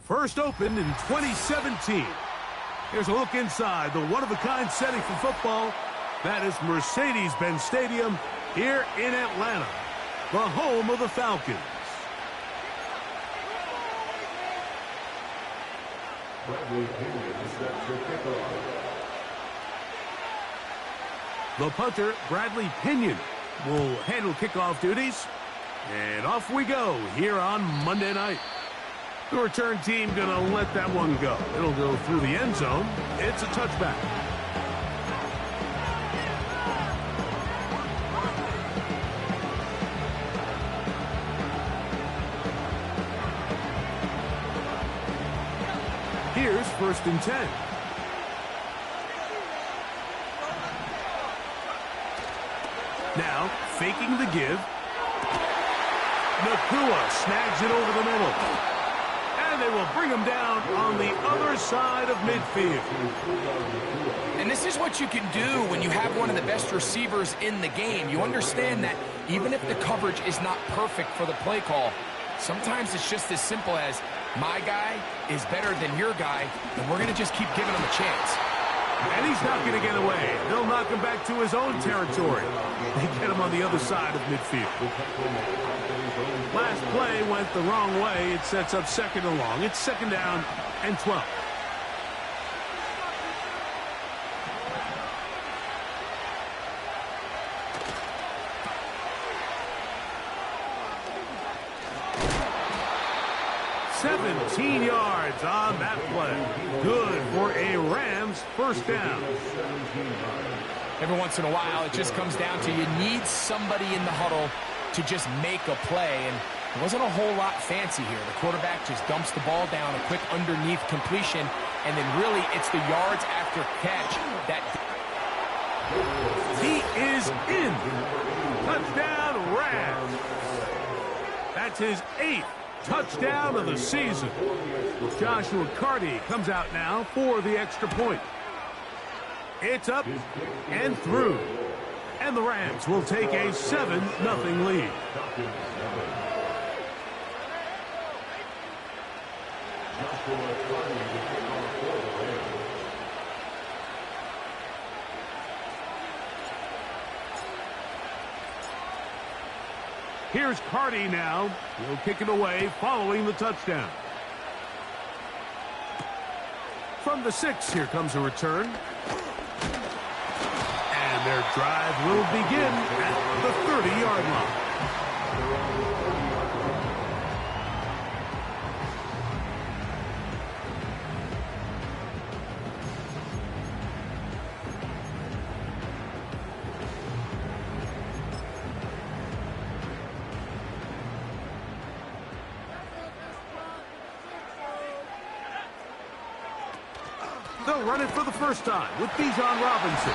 First opened in 2017. Here's a look inside the one-of-a-kind setting for football. That is Mercedes-Benz Stadium here in Atlanta, the home of the Falcons. The punter, Bradley Pinion, will handle kickoff duties. And off we go here on Monday night. The return team going to let that one go. It'll go through the end zone. It's a touchback. Here's 1st and 10. Now, faking the give. Nakua snags it over the middle. And they will bring him down on the other side of midfield. And this is what you can do when you have one of the best receivers in the game. You understand that even if the coverage is not perfect for the play call, sometimes it's just as simple as, my guy is better than your guy, and we're going to just keep giving him a chance. And he's not going to get away. They'll knock him back to his own territory. They get him on the other side of midfield. Last play went the wrong way. It sets up 2nd and long. It's 2nd down and 12. $17 yards on that play. Good for a Rams 1st down. Every once in a while, it just comes down to you need somebody in the huddle to just make a play, and it wasn't a whole lot fancy here. The quarterback just dumps the ball down, a quick underneath completion, and then really it's the yards after catch that... He is in. Touchdown, Rams. That's his 8th touchdown of the season. Joshua Carty comes out now for the extra point. It's up and through. And the Rams will take a 7-0 lead. Here's Carty now. He'll kick it away following the touchdown. From the 6, here comes a return. And their drive will begin at the 30-yard line. They'll run it for the first time with Bijan Robinson.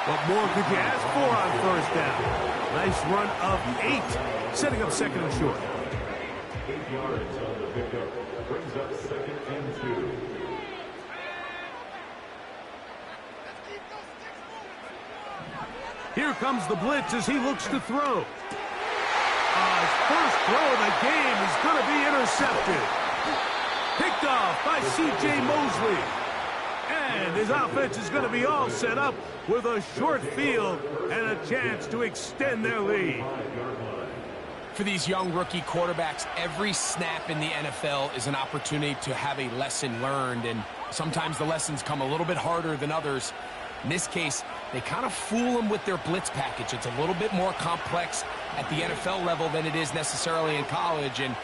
What more could you ask for on 1st down? Nice run of 8, setting up 2nd and short. 8 yards on the pickup. Brings up 2nd and 2. Here comes the blitz as he looks to throw. His first throw of the game is going to be intercepted. Picked off by C.J. Mosley. And his offense is going to be all set up with a short field and a chance to extend their lead. For these young rookie quarterbacks, every snap in the NFL is an opportunity to have a lesson learned, and sometimes the lessons come a little bit harder than others. In this case, they kind of fool them with their blitz package. It's a little bit more complex at the NFL level than it is necessarily in college, and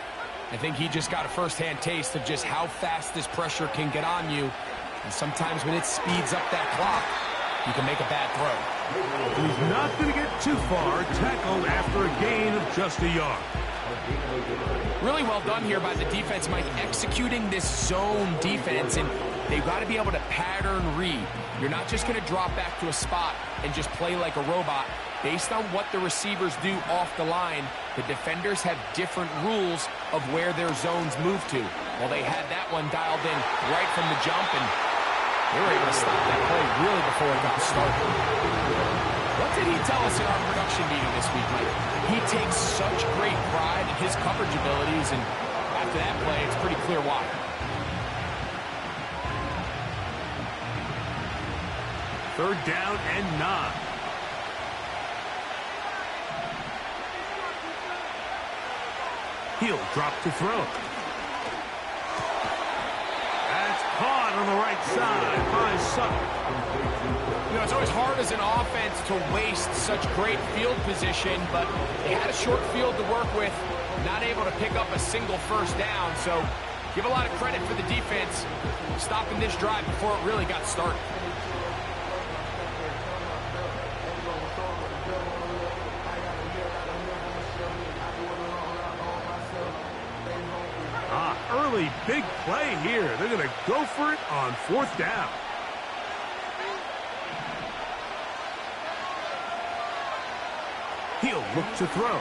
I think he just got a first-hand taste of just how fast this pressure can get on you. And sometimes when it speeds up that clock, you can make a bad throw. He's not going to get too far. Tackled after a gain of just a yard. Really well done here by the defense, Mike, executing this zone defense, and they've got to be able to pattern read. You're not just going to drop back to a spot and just play like a robot. Based on what the receivers do off the line, the defenders have different rules of where their zones move to. Well, they had that one dialed in right from the jump, and they were able to stop that play really before it got started. What did he tell us in our production meeting this week, Mike? He takes such great pride in his coverage abilities, and after that play, it's pretty clear why. Third down and 9. He'll drop to throw. That's caught on the right side by Sutton. You know, it's always hard as an offense to waste such great field position, but they had a short field to work with, not able to pick up a single first down. So give a lot of credit for the defense stopping this drive before it really got started. Early big play here. They're going to go for it on 4th down. He'll look to throw.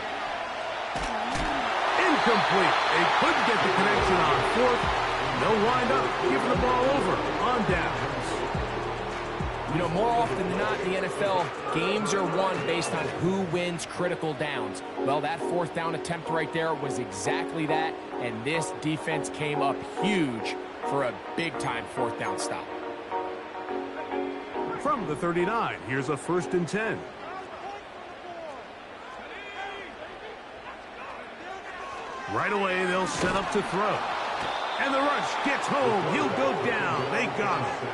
Incomplete. They couldn't get the connection on 4th. They'll wind up giving the ball over on downs. You know, more often than not in the NFL, games are won based on who wins critical downs. Well, that 4th down attempt right there was exactly that, and this defense came up huge for a big-time 4th down stop. From the 39, here's a 1st and 10. Right away, they'll set up to throw. And the rush gets home. He'll go down. They got him.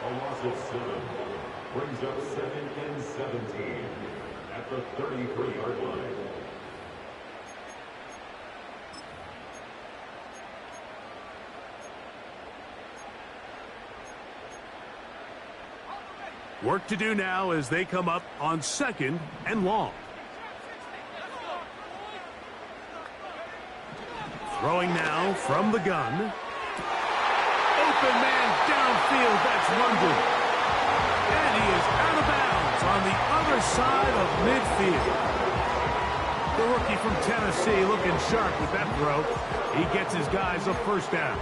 A loss of 7 brings up 2nd and 17 at the 33-yard line. Work to do now as they come up on 2nd and long. Throwing now from the gun. Open man downfield, that's London. And he is out of bounds on the other side of midfield. The rookie from Tennessee looking sharp with that throw. He gets his guys a 1st down.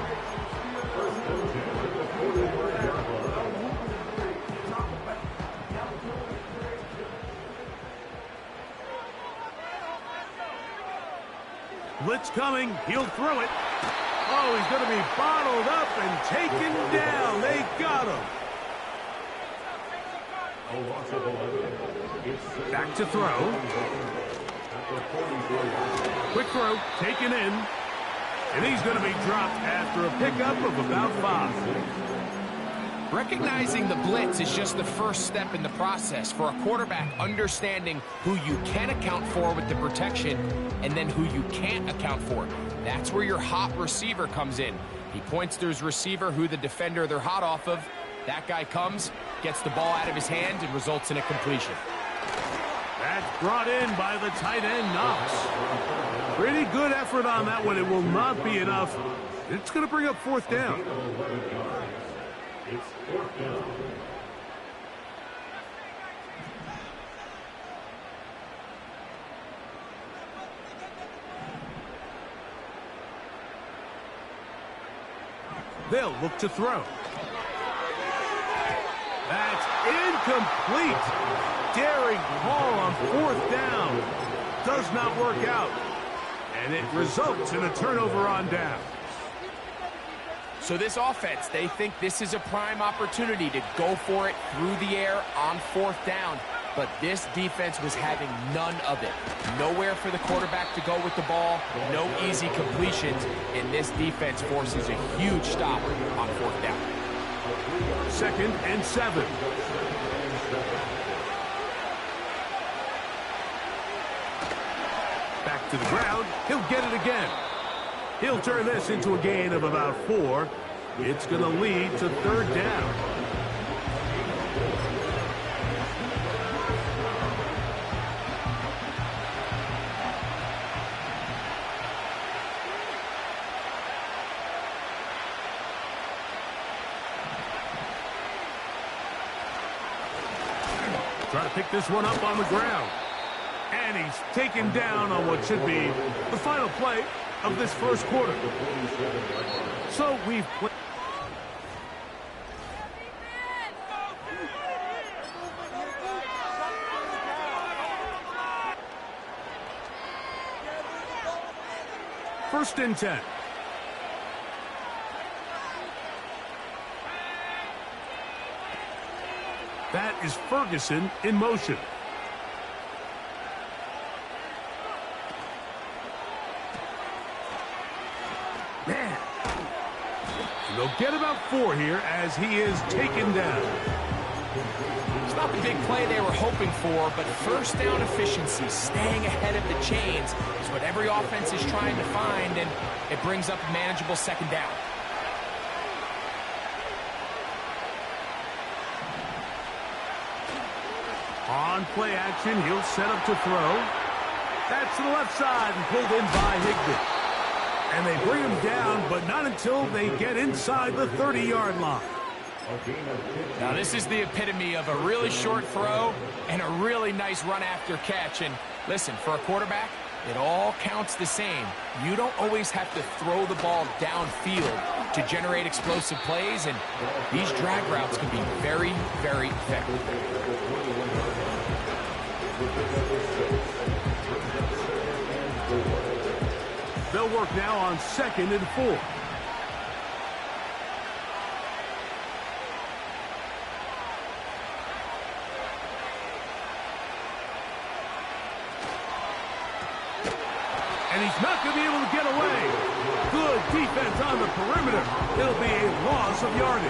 Blitz coming, he'll throw it. Oh, he's going to be bottled up and taken down. They got him. Back to throw. Quick throw, taken in. And he's going to be dropped after a pickup of about 5. Recognizing the blitz is just the first step in the process for a quarterback understanding who you can account for with the protection and then who you can't account for. That's where your hot receiver comes in. He points to his receiver who the defender they're hot off of. That guy comes, gets the ball out of his hand, and results in a completion. That's brought in by the tight end, Knox. Pretty good effort on that one. It will not be enough. It's going to bring up 4th down. It's 4th down. They'll look to throw. That's incomplete. Daring call on 4th down. Does not work out. And it results in a turnover on down. So this offense, they think this is a prime opportunity to go for it through the air on 4th down. But this defense was having none of it. Nowhere for the quarterback to go with the ball, no easy completions, and this defense forces a huge stop on 4th down. 2nd and 7. Back to the ground. He'll get it again. He'll turn this into a gain of about 4. It's going to lead to 3rd down. Trying to pick this one up on the ground. And he's taken down on what should be the final play of this first quarter. So we've played. first and 10. That is Ferguson in motion. Man. And they'll get about 4 here as he is taken down. It's not the big play they were hoping for, but first down efficiency, staying ahead of the chains, is what every offense is trying to find, and it brings up a manageable second down. On play action, he'll set up to throw. That's to the left side and pulled in by Higbee. And they bring him down, but not until they get inside the 30-yard line. Now, this is the epitome of a really short throw and a really nice run after catch. And listen, for a quarterback, it all counts the same. You don't always have to throw the ball downfield to generate explosive plays, and these drag routes can be very, very effective. They'll work now on 2nd and 4. And he's not going to be able to get away. Good defense on the perimeter. It'll be a loss of yardage.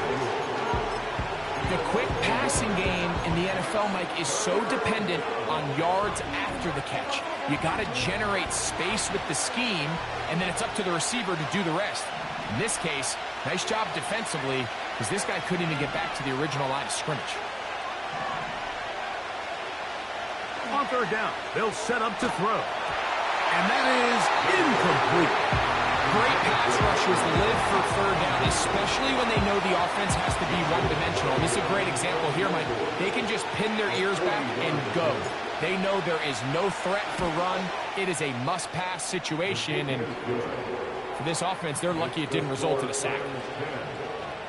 The quick passing game in the NFL, Mike, is so dependent on yards after the catch. You got to generate space with the scheme, and then it's up to the receiver to do the rest. In this case, nice job defensively, because this guy couldn't even get back to the original line of scrimmage. On 3rd down, they'll set up to throw. And that is incomplete. Great pass rushers live for 3rd down, especially when they know the offense has to be one-dimensional. This is a great example here, Mike. They can just pin their ears back and go. They know there is no threat for run. It is a must-pass situation, and for this offense, they're lucky it didn't result in a sack.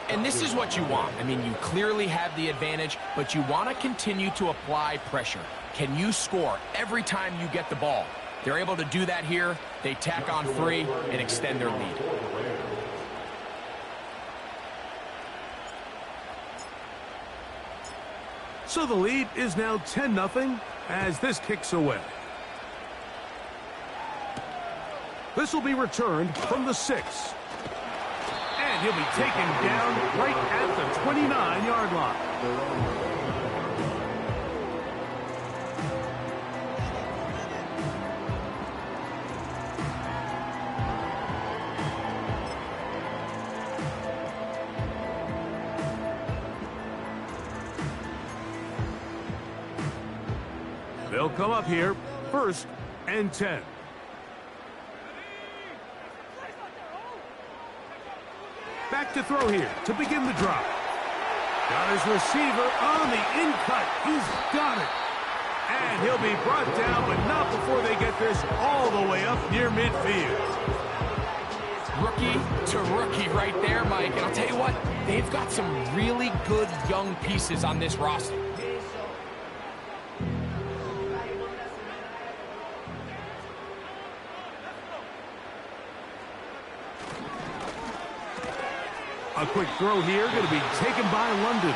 And this is what you want. I mean, you clearly have the advantage, but you want to continue to apply pressure. Can you score every time you get the ball? They're able to do that here. They tack on 3 and extend their lead. So the lead is now 10-0 as this kicks away. This will be returned from the 6. And he'll be taken down right at the 29-yard line. They'll come up here, 1st and 10. Back to throw here to begin the drop. Got his receiver on the in-cut. He's got it. And he'll be brought down, but not before they get this all the way up near midfield. Rookie to rookie right there, Mike. And I'll tell you what, they've got some really good young pieces on this roster. A quick throw here, going to be taken by London.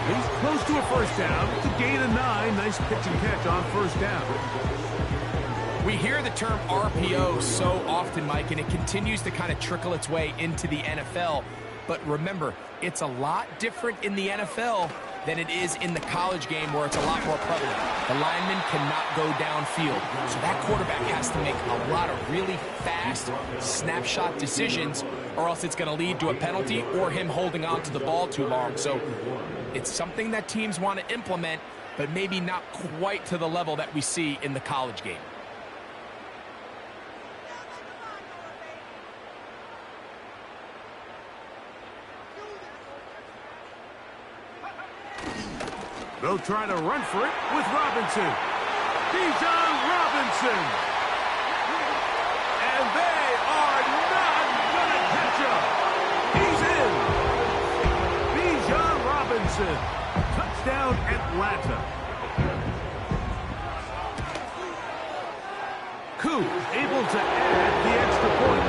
He's close to a 1st down. It's a gain of 9. Nice pitch and catch on 1st down. We hear the term RPO so often, Mike, and it continues to kind of trickle its way into the NFL. But remember, it's a lot different in the NFL than it is in the college game where it's a lot more prevalent. The lineman cannot go downfield. So that quarterback has to make a lot of really fast snapshot decisions, or else it's going to lead to a penalty or him holding on to the ball too long. So it's something that teams want to implement, but maybe not quite to the level that we see in the college game. They'll try to run for it with Robinson. Bijan Robinson. And they are not going to catch him. He's in. Bijan Robinson. Touchdown, Atlanta. Nakua able to add the extra point.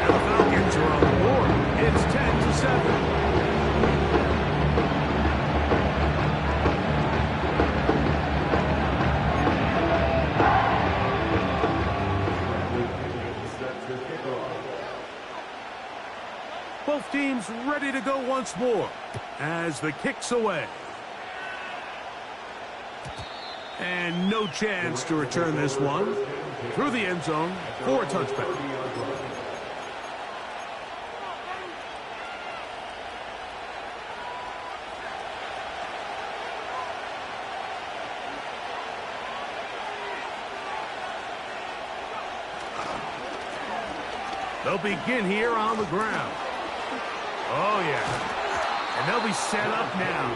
And the Falcons are on the board. It's 10-7. Both teams ready to go once more as the kick's away. And no chance to return this one through the end zone for a touchback. They'll begin here on the ground. Oh, yeah. And they'll be set up now.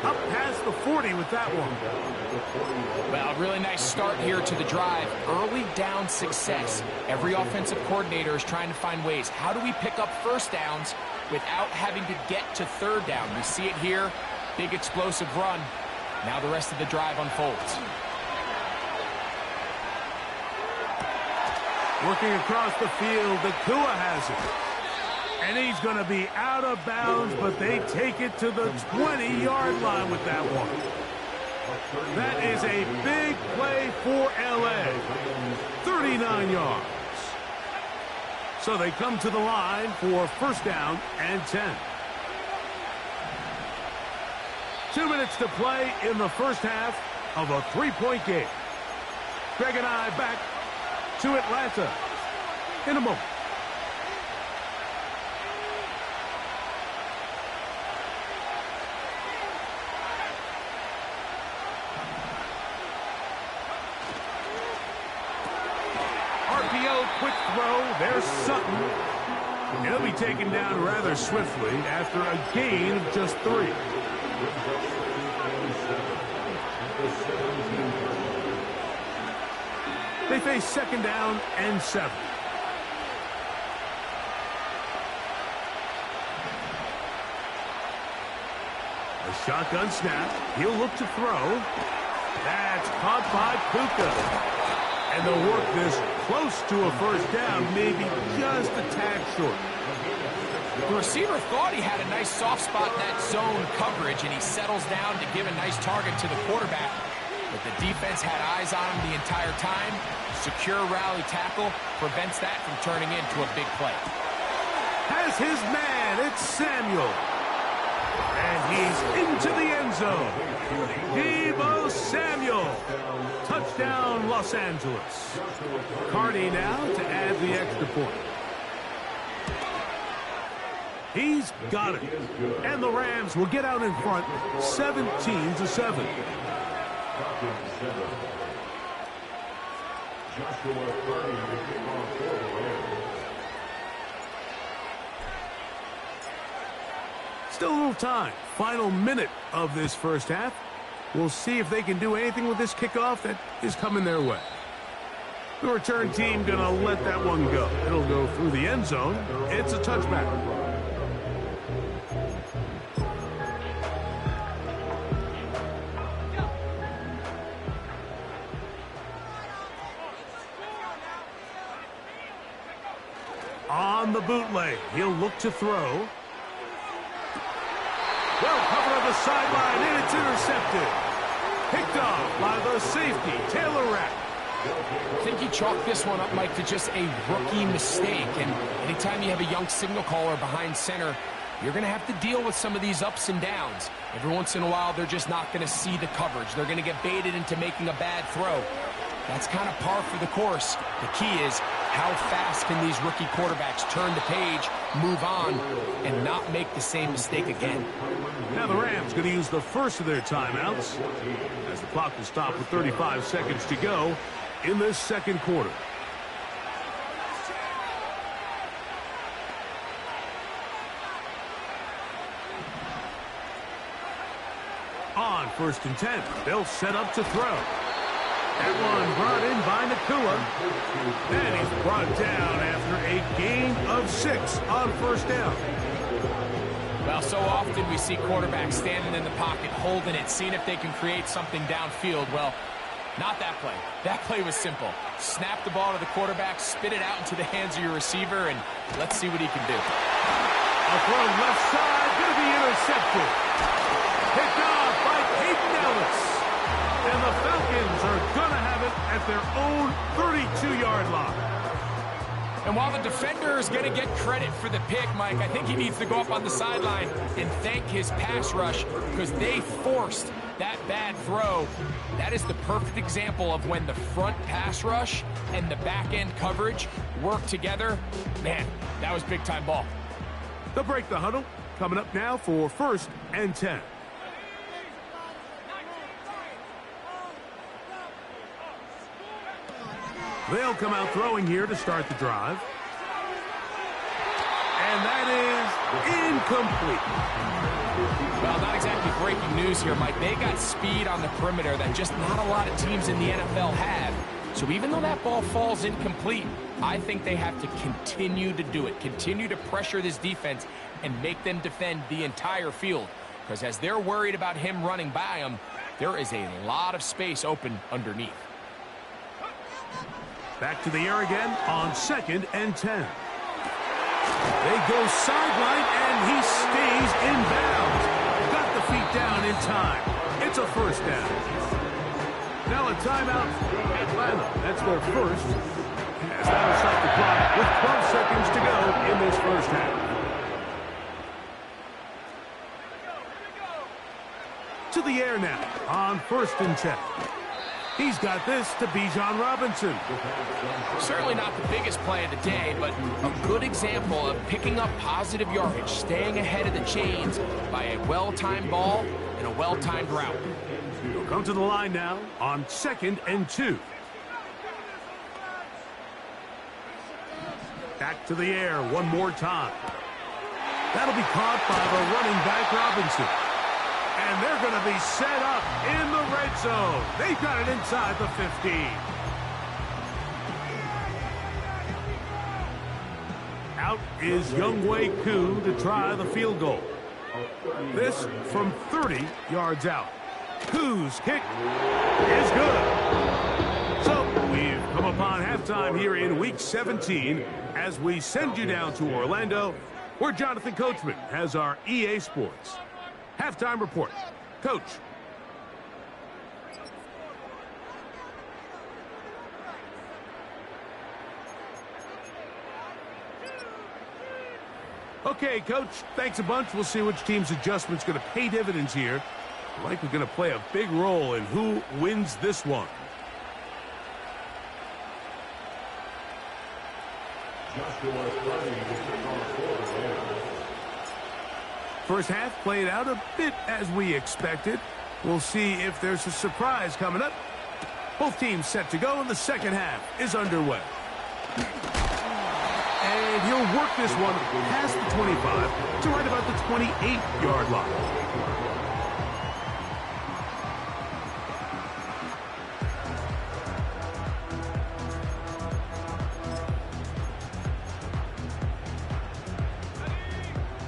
Up past the 40 with that one. Well, a really nice start here to the drive. Early down success. Every offensive coordinator is trying to find ways. How do we pick up first downs without having to get to third down? We see it here. Big explosive run. Now the rest of the drive unfolds. Working across the field, Nakua has it. And he's going to be out of bounds, but they take it to the 20-yard line with that one. That is a big play for L.A. 39 yards. So they come to the line for first down and 10. 2 minutes to play in the first half of a 3-point game. Greg and I back to Atlanta in a moment. RPO, quick throw. There's Sutton. And he'll be taken down rather swiftly after a gain of just 3. They face second down and 7. A shotgun snap. He'll look to throw. That's caught by Puka. And they'll work this close to a first down, maybe just a tad short. The receiver thought he had a nice soft spot in that zone coverage, and he settles down to give a nice target to the quarterback. But the defense had eyes on him the entire time. Secure rally tackle prevents that from turning into a big play. Has his man. It's Samuel. And he's into the end zone. Deebo Samuel. Touchdown, Los Angeles. Cardi now to add the extra point. He's got it. And the Rams will get out in front 17-7. Still a little time. Final minute of this first half. We'll see if they can do anything with this kickoff that is coming their way. The return team going to let that one go. It'll go through the end zone. It's a touchback. On the bootleg, he'll look to throw. Well covered on the sideline, and it's intercepted. Picked off by the safety, Taylor Rapp. I think he chalked this one up, Mike, to just a rookie mistake. And anytime you have a young signal caller behind center, you're going to have to deal with some of these ups and downs. Every once in a while, they're just not going to see the coverage. They're going to get baited into making a bad throw. That's kind of par for the course. The key is how fast can these rookie quarterbacks turn the page, move on, and not make the same mistake again. Now the Rams going to use the first of their timeouts as the clock will stop with 35 seconds to go in this second quarter. On 1st and 10, they'll set up to throw. That one brought in by Nakua. And he's brought down after a gain of 6 on first down. Well, so often we see quarterbacks standing in the pocket, holding it, seeing if they can create something downfield. Well, Not that play. That play was simple. Snap the ball to the quarterback, spit it out into the hands of your receiver, and let's see what he can do. A throw left side, going to be intercepted. Picked off by Peyton Ellis. And the Falcons are going to have it at their own 32-yard line. And while the defender is going to get credit for the pick, Mike, I think he needs to go up on the sideline and thank his pass rush because they forced that bad throw. That is the perfect example of when the front pass rush and the back-end coverage work together. Man, that was big-time ball. They'll break the huddle. Coming up now for 1st and 10. They'll come out throwing here to start the drive. And that is incomplete. Well, not exactly breaking news here, Mike. They got speed on the perimeter that just not a lot of teams in the NFL have. So even though that ball falls incomplete, I think they have to continue to do it. Continue to pressure this defense and make them defend the entire field. Because as they're worried about him running by them, there is a lot of space open underneath. Back to the air again on 2nd and 10. They go sideline, and he stays in bounds. Got the feet down in time. It's a 1st down. Now a timeout. Atlanta, that's their first. As that'll stop the clock with 12 seconds to go in this 1st half. To the air now on 1st and 10. He's got this to Bijan Robinson. Certainly not the biggest play of the day, but a good example of picking up positive yardage, staying ahead of the chains by a well-timed ball and a well-timed route. He'll come to the line now on 2nd and 2. Back to the air one more time. That'll be caught by the running back Robinson. And they're going to be set up in the red zone. They've got it inside the 15. Out is Younghoe Koo to try the field goal. This from 30 yards out. Koo's kick is good. So we've come upon halftime here in Week 17 as we send you down to Orlando, where Jonathan Coachman has our EA Sports halftime report. Coach. Okay, Coach, thanks a bunch. We'll see which team's adjustment's going to pay dividends here. Likely going to play a big role in who wins this one. First half played out a bit as we expected. We'll see if there's a surprise coming up. Both teams set to go, and the second half is underway. And he'll work this one past the 25 to right about the 28-yard line.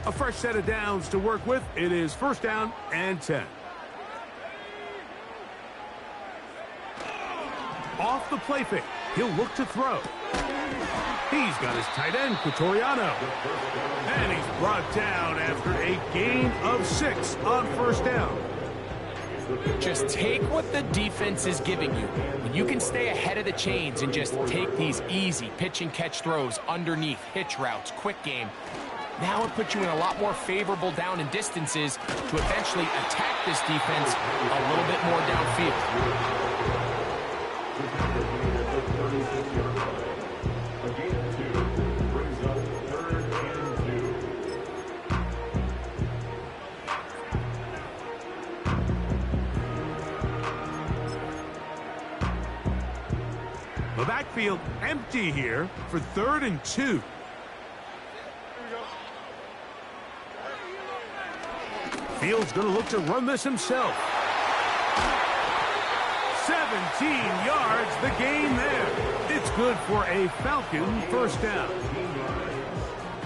A fresh set of downs to work with. It is 1st down and 10. Off the play fake. He'll look to throw. He's got his tight end, Quatoriano. And he's brought down after a gain of 6 on 1st down. Just take what the defense is giving you. When you can stay ahead of the chains and just take these easy pitch and catch throws underneath, hitch routes, quick game, now it puts you in a lot more favorable down and distances to eventually attack this defense a little bit more downfield. The backfield empty here for 3rd and 2. Fields going to look to run this himself. 17 yards, the gain there. It's good for a Falcon 1st down.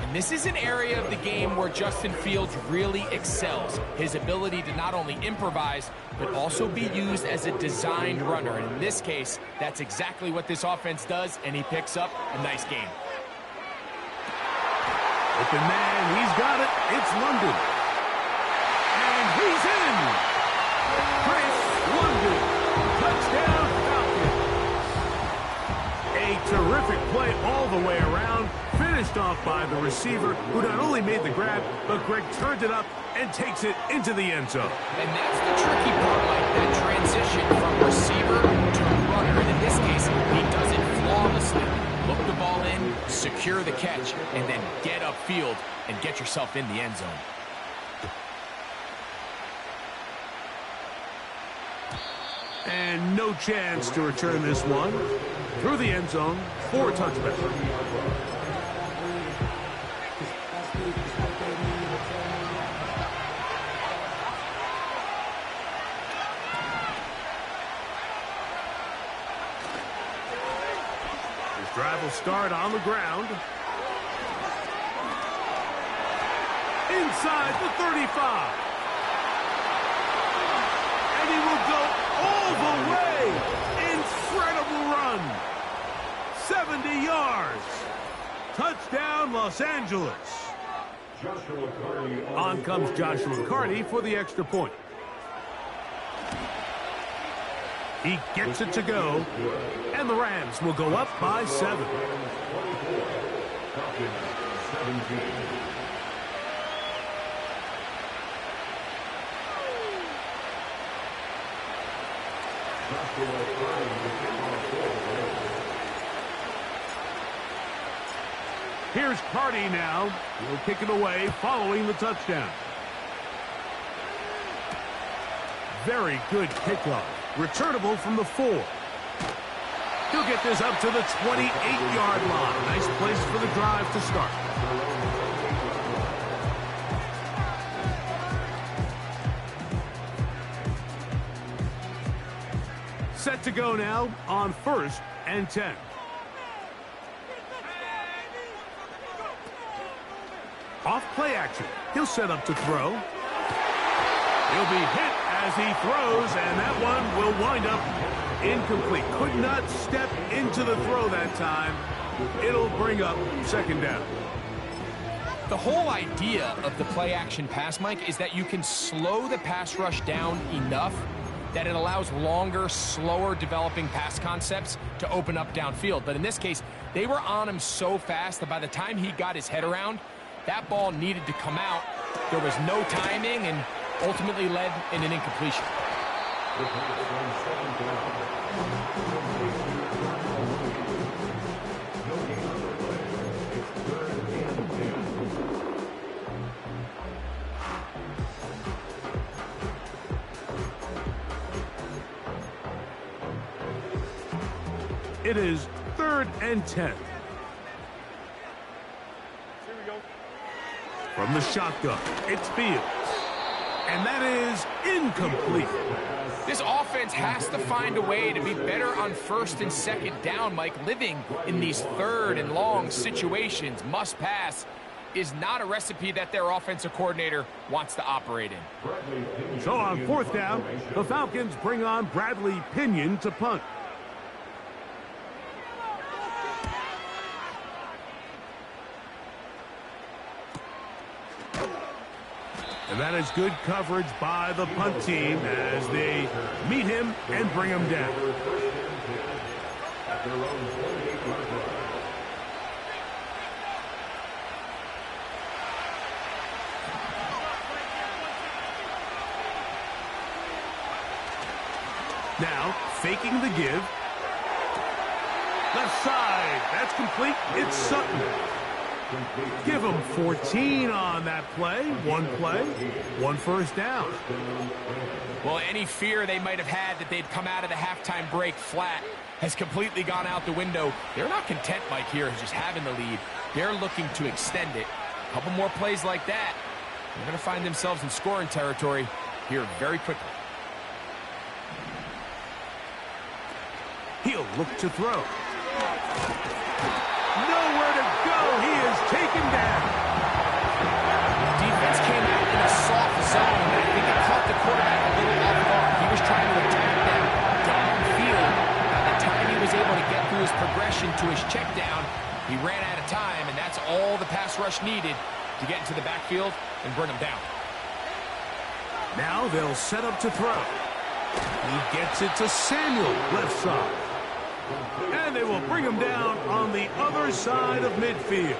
And this is an area of the game where Justin Fields really excels. His ability to not only improvise, but also be used as a designed runner. And in this case, that's exactly what this offense does, and he picks up a nice game. Open man, he's got it. It's London. And he's in. Chris London. Touchdown, Falcons. A terrific play all the way around. Finished off by the receiver, who not only made the grab, but Greg turned it up and takes it into the end zone. And that's the tricky part, like that transition from receiver to runner. And in this case, he does it flawlessly. Look the ball in, secure the catch, and then get upfield and get yourself in the end zone. And no chance to return this one. Through the end zone for a touchback. His drive will start on the ground. Inside the 35. And he will go all the way. Incredible run. 70 yards. Touchdown, Los Angeles. On comes Joshua Carty for the extra point. He gets it to go, and the Rams will go up by 7. Here's Carty now. He'll kick it away following the touchdown. Very good kickoff. Returnable from the 4. He'll get this up to the 28-yard line. Nice place for the drive to start. Set to go now on 1st and 10. Off play action. He'll set up to throw. He'll be hit as he throws, and that one will wind up incomplete. Could not step into the throw that time. It'll bring up 2nd down. The whole idea of the play action pass, Mike, is that you can slow the pass rush down enough that it allows longer, slower developing pass concepts to open up downfield. But in this case, they were on him so fast that by the time he got his head around, that ball needed to come out. There was no timing and ultimately led in an incompletion. It is 3rd and 10. From the shotgun, it's Fields. And that is incomplete. This offense has to find a way to be better on 1st and 2nd down, Mike. Living in these 3rd and long situations, must pass, is not a recipe that their offensive coordinator wants to operate in. So on 4th down, the Falcons bring on Bradley Pinion to punt. And that is good coverage by the punt team as they meet him and bring him down. Now, faking the give. Left side. That's complete. It's Sutton. Give him 14 on that play. One 1st down. Well, any fear they might have had that they'd come out of the halftime break flat has completely gone out the window. They're not content, Mike, here, just having the lead. They're looking to extend it. A couple more plays like that, they're going to find themselves in scoring territory here very quickly. He'll look to throw. Nowhere to go. He is taken down. all the pass rush needed to get into the backfield and bring him down. Now they'll set up to throw. He gets it to Samuel, left side. And they will bring him down on the other side of midfield.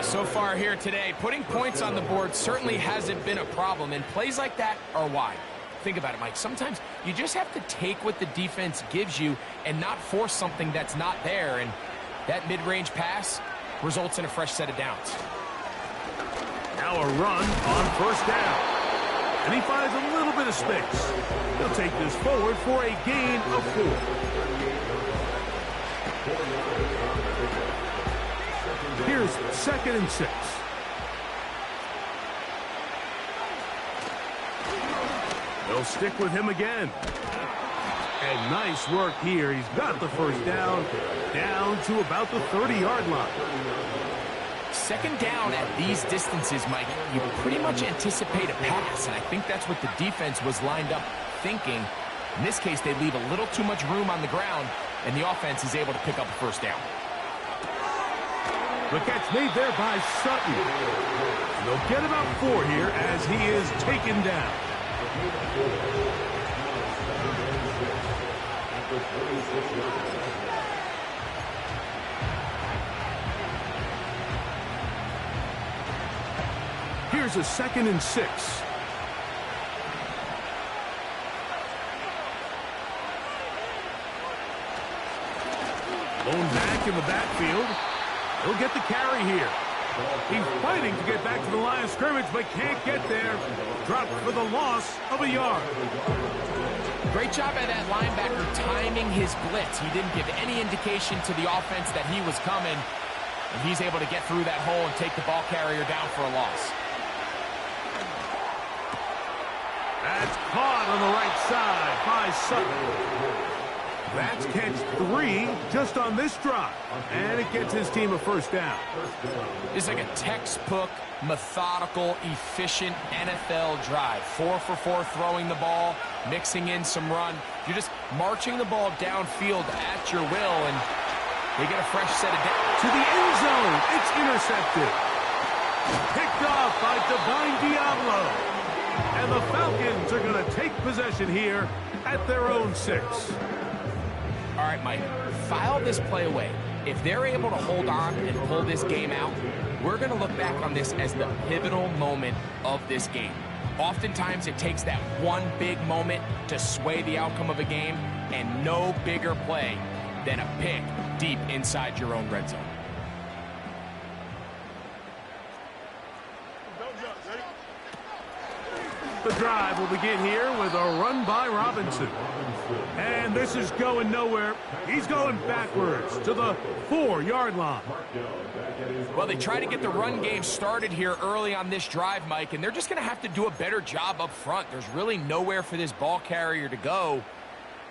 So far here today, putting points on the board certainly hasn't been a problem, and plays like that are why. Think about it, Mike. Sometimes you just have to take what the defense gives you and not force something that's not there, and that mid-range pass results in a fresh set of downs. Now a run on first down. And he finds a little bit of space. He'll take this forward for a gain of 4. Here's 2nd and 6. They'll stick with him again. And nice work here. He's got the first down to about the 30-yard line. 2nd down at these distances, Mike, you pretty much anticipate a pass, and I think that's what the defense was lined up thinking. In this case, they leave a little too much room on the ground, and the offense is able to pick up a first down. The catch made there by Sutton. They'll get about 4 here as he is taken down. Here's a 2nd and 6. Blown back in the backfield. He'll get the carry here. He's fighting to get back to the line of scrimmage, but can't get there. Dropped for the loss of a yard. Great job by that linebacker timing his blitz. He didn't give any indication to the offense that he was coming, and he's able to get through that hole and take the ball carrier down for a loss. That's caught on the right side by Sutton. That's catch 3 just on this drive, and it gets his team a first down. It's like a textbook, methodical, efficient NFL drive. 4 for 4 throwing the ball, mixing in some run. You're just marching the ball downfield at your will, and they get a fresh set of downs. To the end zone, it's intercepted. Picked off by Divine Diablo. And the Falcons are going to take possession here at their own 6. All right, Mike, file this play away. If they're able to hold on and pull this game out, we're going to look back on this as the pivotal moment of this game. Oftentimes, it takes that one big moment to sway the outcome of a game, and no bigger play than a pick deep inside your own red zone. The drive will begin here with a run by Robinson. And this is going nowhere. He's going backwards to the 4-yard line. Well, they try to get the run game started here early on this drive, Mike, and they're just going to have to do a better job up front. There's really nowhere for this ball carrier to go.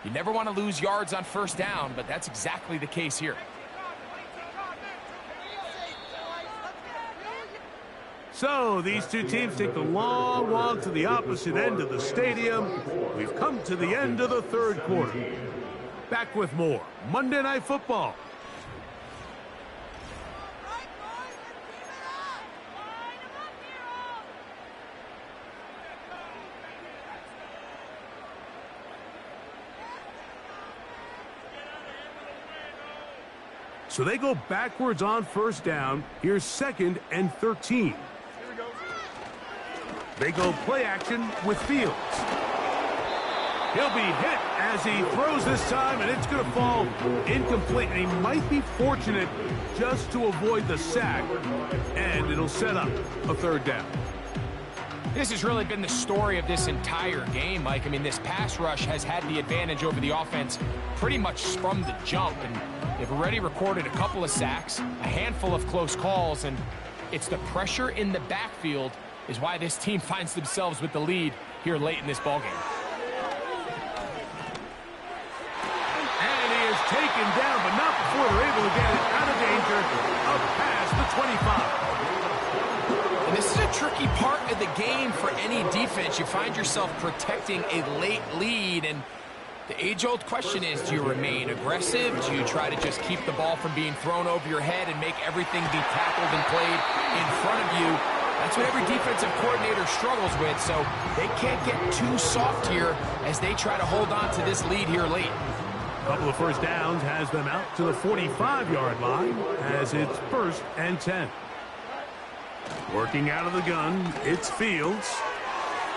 You never want to lose yards on first down, but that's exactly the case here. So these two teams take the long walk to the opposite end of the stadium. We've come to the end of the 3rd quarter. Back with more Monday Night Football. So they go backwards on first down. Here's 2nd and 13. They go play action with Fields. He'll be hit as he throws this time, and it's going to fall incomplete. And he might be fortunate just to avoid the sack, and it'll set up a 3rd down. This has really been the story of this entire game, Mike. I mean, this pass rush has had the advantage over the offense pretty much from the jump, and they've already recorded a couple of sacks, a handful of close calls, and it's the pressure in the backfield is why this team finds themselves with the lead here late in this ballgame. And he is taken down, but not before they're able to get it out of danger up past the 25. And this is a tricky part of the game for any defense. You find yourself protecting a late lead, and The age-old question is, do you remain aggressive? Do you try to just keep the ball from being thrown over your head and make everything be tackled and played in front of you? That's what every defensive coordinator struggles with, so they can't get too soft here as they try to hold on to this lead here late. A couple of first downs has them out to the 45-yard line as it's 1st and 10. Working out of the gun, it's Fields.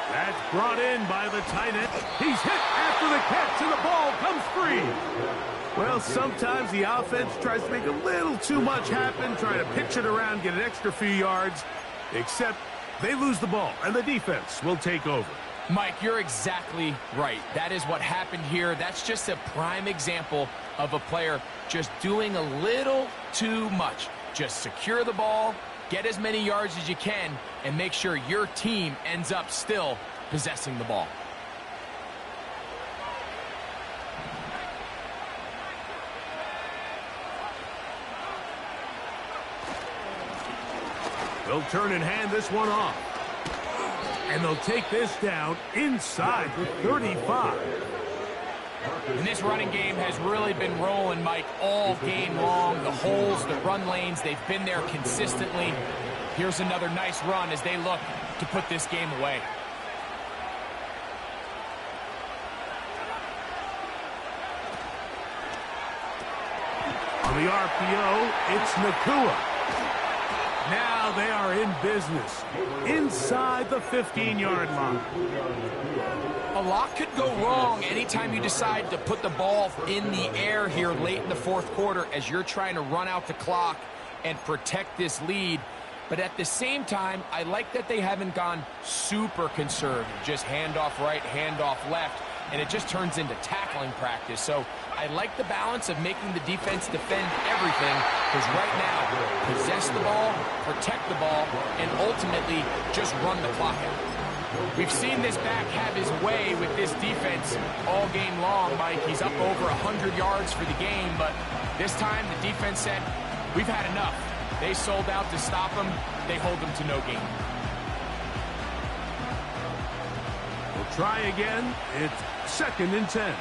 That's brought in by the tight end. He's hit after the catch, and the ball comes free. Well, sometimes the offense tries to make a little too much happen, trying to pitch it around, get an extra few yards, except they lose the ball, and the defense will take over. Mike, you're exactly right. That is what happened here. That's just a prime example of a player just doing a little too much. Just secure the ball, get as many yards as you can, and make sure your team ends up still possessing the ball. They'll turn and hand this one off. And they'll take this down inside the 35. And this running game has really been rolling, Mike, all game long. The holes, the run lanes, they've been there consistently. Here's another nice run as they look to put this game away. On the RPO, it's Nakua. Now they are in business inside the 15-yard line. A lot could go wrong anytime you decide to put the ball in the air here late in the 4th quarter as you're trying to run out the clock and protect this lead. But at the same time, I like that they haven't gone super conservative. Just handoff right, handoff left, and it just turns into tackling practice. So I like the balance of making the defense defend everything, because right now, possess the ball, protect the ball, and ultimately just run the clock out. We've seen this back have his way with this defense all game long, Mike. He's up over 100 yards for the game, but this time the defense said, we've had enough. They sold out to stop him. They hold him to no gain. We'll try again. It's 2nd and 10.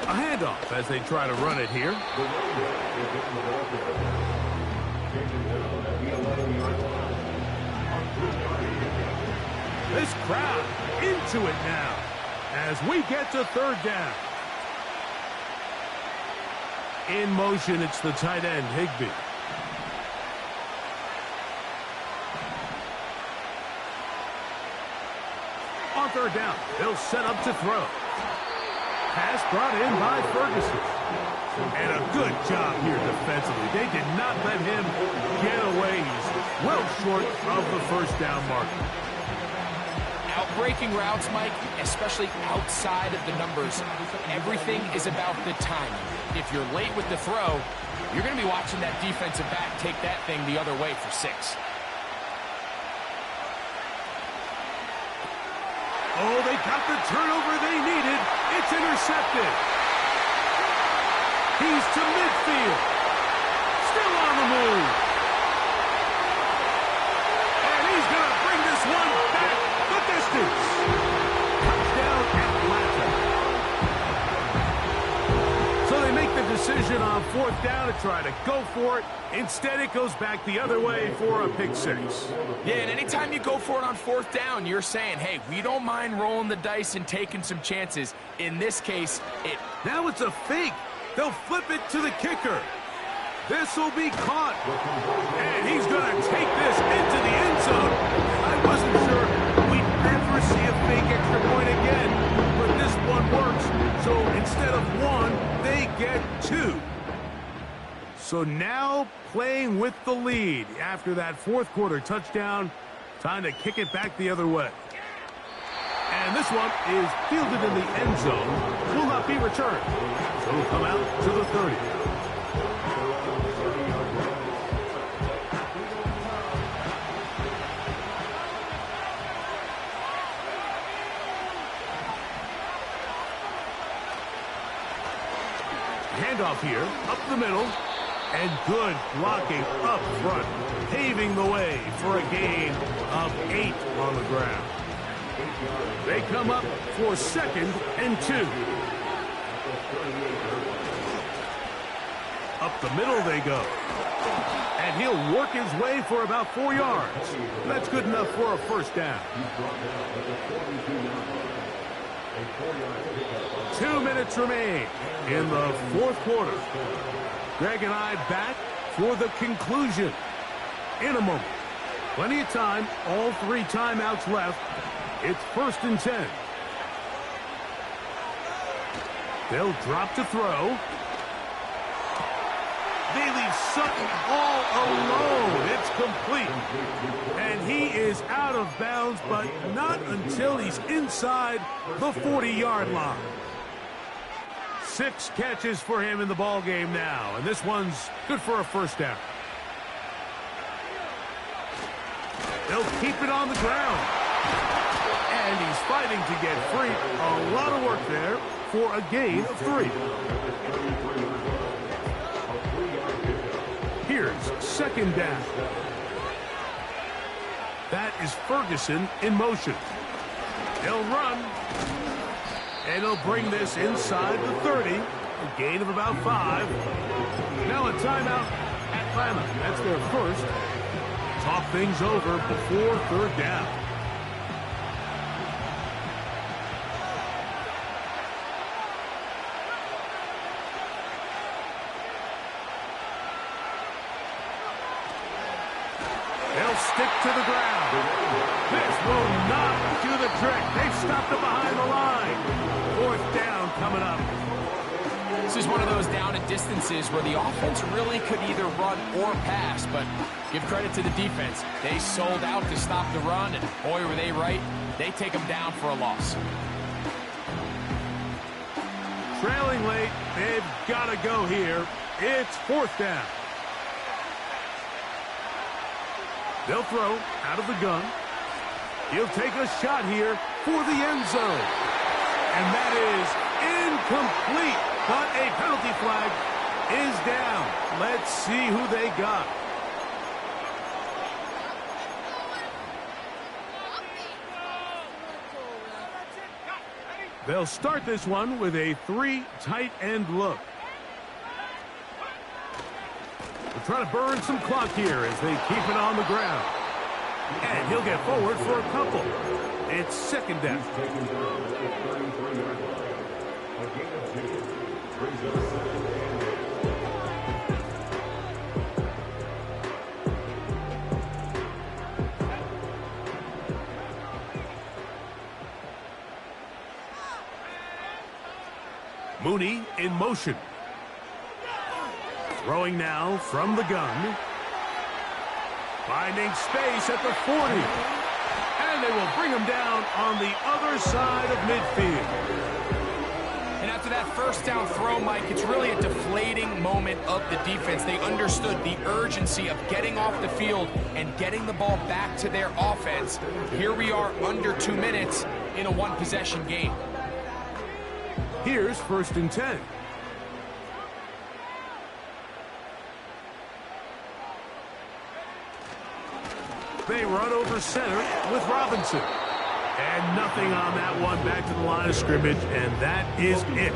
A handoff as they try to run it here. This crowd into it now as we get to 3rd down. In motion, it's the tight end, Higbee. On 3rd down, they'll set up to throw. Pass brought in by Ferguson. And a good job here defensively. They did not let him get away. He's well short of the 1st down marker. Outbreaking routes, Mike, especially outside of the numbers, everything is about the timing. If you're late with the throw, you're going to be watching that defensive back take that thing the other way for 6. Oh, they got the turnover they needed. It's intercepted. He's to midfield. Still on the move. And he's going to bring this one back the distance. Touchdown, Atlanta. So they make the decision on 4th down to try to go for it. Instead, it goes back the other way for a pick 6. Yeah, and anytime you go for it on 4th down, you're saying, hey, we don't mind rolling the dice and taking some chances. In this case, Now it's a fake. They'll flip it to the kicker. This will be caught. And he's going to take this into the end zone. I wasn't sure we'd ever see a fake extra point again, but this one works. So instead of 1, they get 2. So now playing with the lead after that 4th quarter touchdown. Time to kick it back the other way. And this one is fielded in the end zone. Will not be returned. So it'll come out to the 30. Handoff here, up the middle. And good blocking up front, paving the way for a gain of 8 on the ground. They come up for 2nd and 2. Up the middle they go. And he'll work his way for about 4 yards. That's good enough for a first down. 2 minutes remain in the 4th quarter. Greg and I back for the conclusion in a moment. Plenty of time, all 3 timeouts left. It's 1st and 10. They'll drop to throw. They leave Sutton all alone. It's complete. And he is out of bounds, but not until he's inside the 40-yard line. 6 catches for him in the ball game now, and this one's good for a first down. They'll keep it on the ground. And he's fighting to get free. A lot of work there for a gain of 3. Here's 2nd down. That is Ferguson in motion. He'll run. And he'll bring this inside the 30. A gain of about 5. Now a timeout, Atlanta. That's their first. Talk things over before 3rd down. They'll stick to the ground. This will not do the trick. They've stopped it behind the line. 4th down coming up. This is one of those down and distances where the offense really could either run or pass, but give credit to the defense. They sold out to stop the run, and boy, were they right. They take them down for a loss. Trailing late, they've got to go here. It's 4th down. They'll throw out of the gun. He'll take a shot here for the end zone. And that is incomplete. But a penalty flag is down. Let's see who they got. They'll start this one with a 3 tight end look. They're trying to burn some clock here as they keep it on the ground. And he'll get forward for a couple. It's 2nd down. Mooney in motion. Throwing now from the gun. Finding space at the 40. And they will bring him down on the other side of midfield. And after that first down throw, Mike, it's really a deflating moment of the defense. They understood the urgency of getting off the field and getting the ball back to their offense. Here we are under 2 minutes in a 1-possession game. Here's 1st and 10. They run over center with Robinson. And nothing on that one, back to the line of scrimmage, and that is it.